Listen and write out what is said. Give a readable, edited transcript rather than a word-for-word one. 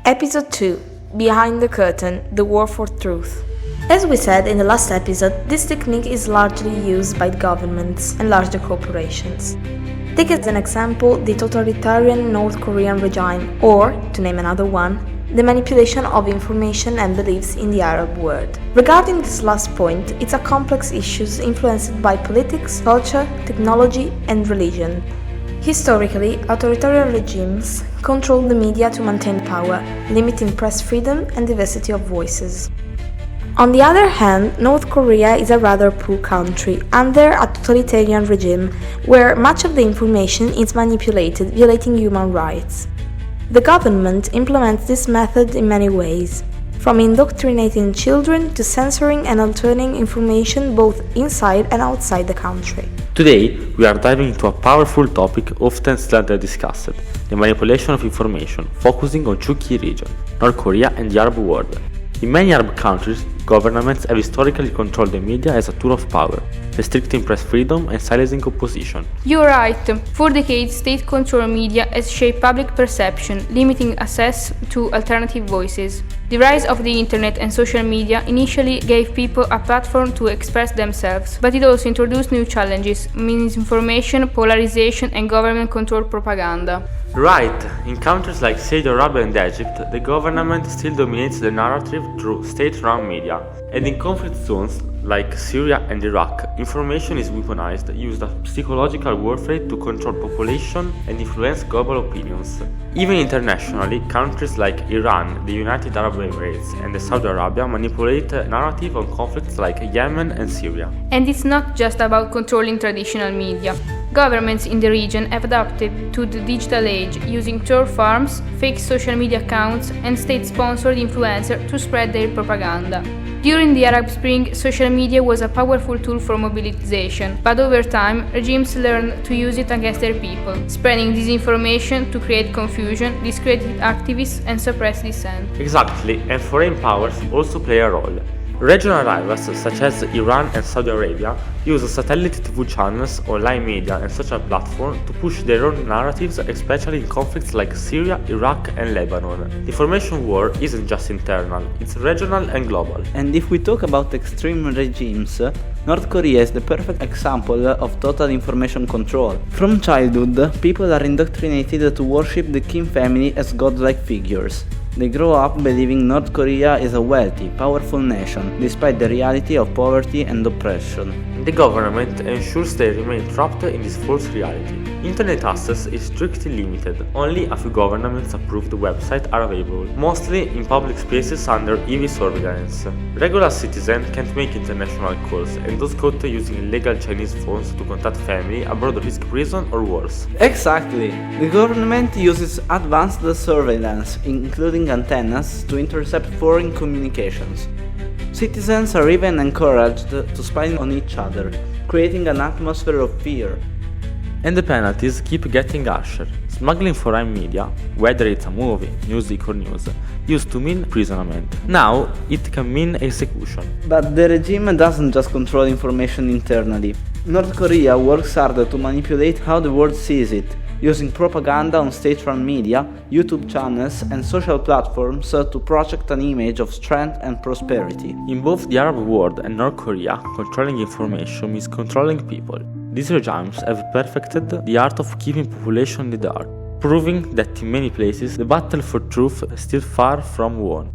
Episode 2 Behind the Curtain, the War for Truth. As we said in the last episode, this technique is largely used by governments and larger corporations. Take as an example the totalitarian North Korean regime, or, to name another one, the manipulation of information and beliefs in the Arab world. Regarding this last point, it's a complex issue influenced by politics, culture, technology, and religion. Historically, authoritarian regimes control the media to maintain power, limiting press freedom and diversity of voices. On the other hand, North Korea is a rather poor country, under a totalitarian regime, where much of the information is manipulated, violating human rights. The government implements this method in many ways, from indoctrinating children to censoring and altering information both inside and outside the country. Today, we are diving into a powerful topic often slightly discussed, the manipulation of information, focusing on two key regions, North Korea and the Arab world. In many Arab countries, governments have historically controlled the media as a tool of power, restricting press freedom and silencing opposition. You're right. For decades, state-controlled media has shaped public perception, limiting access to alternative voices. The rise of the internet and social media initially gave people a platform to express themselves, but it also introduced new challenges: misinformation, polarization, and government-controlled propaganda. Right, in countries like Saudi Arabia and Egypt, the government still dominates the narrative through state-run media. And in conflict zones like Syria and Iraq, information is weaponized, used as psychological warfare to control population and influence global opinions. Even internationally, countries like Iran, the United Arab Emirates, and Saudi Arabia manipulate narrative on conflicts like Yemen and Syria. And it's not just about controlling traditional media. Governments in the region have adapted to the digital age, using troll farms, fake social media accounts, and state-sponsored influencers to spread their propaganda. During the Arab Spring, social media was a powerful tool for mobilization, but over time, regimes learned to use it against their people, spreading disinformation to create confusion, discredit activists, and suppress dissent. Exactly, and foreign powers also play a role. Regional rivals such as Iran and Saudi Arabia use satellite TV channels, online media, and social platforms to push their own narratives, especially in conflicts like Syria, Iraq, and Lebanon. The information war isn't just internal, it's regional and global. And if we talk about extreme regimes, North Korea is the perfect example of total information control. From childhood, people are indoctrinated to worship the Kim family as godlike figures. They grow up believing North Korea is a wealthy, powerful nation, despite the reality of poverty and oppression. The government ensures they remain trapped in this false reality. Internet access is strictly limited. Only a few government-approved websites are available, mostly in public spaces under heavy surveillance. Regular citizens can't make international calls, and those caught using illegal Chinese phones to contact family abroad risk prison or worse. Exactly! The government uses advanced surveillance, including antennas, to intercept foreign communications. Citizens are even encouraged to spy on each other, creating an atmosphere of fear. And the penalties keep getting harsher. Smuggling foreign media, whether it's a movie, music or news, used to mean imprisonment. Now it can mean execution. But the regime doesn't just control information internally. North Korea works hard to manipulate how the world sees it, using propaganda on state-run media, YouTube channels, and social platforms to project an image of strength and prosperity. In both the Arab world and North Korea, controlling information means controlling people. These regimes have perfected the art of keeping population in the dark, proving that in many places the battle for truth is still far from won.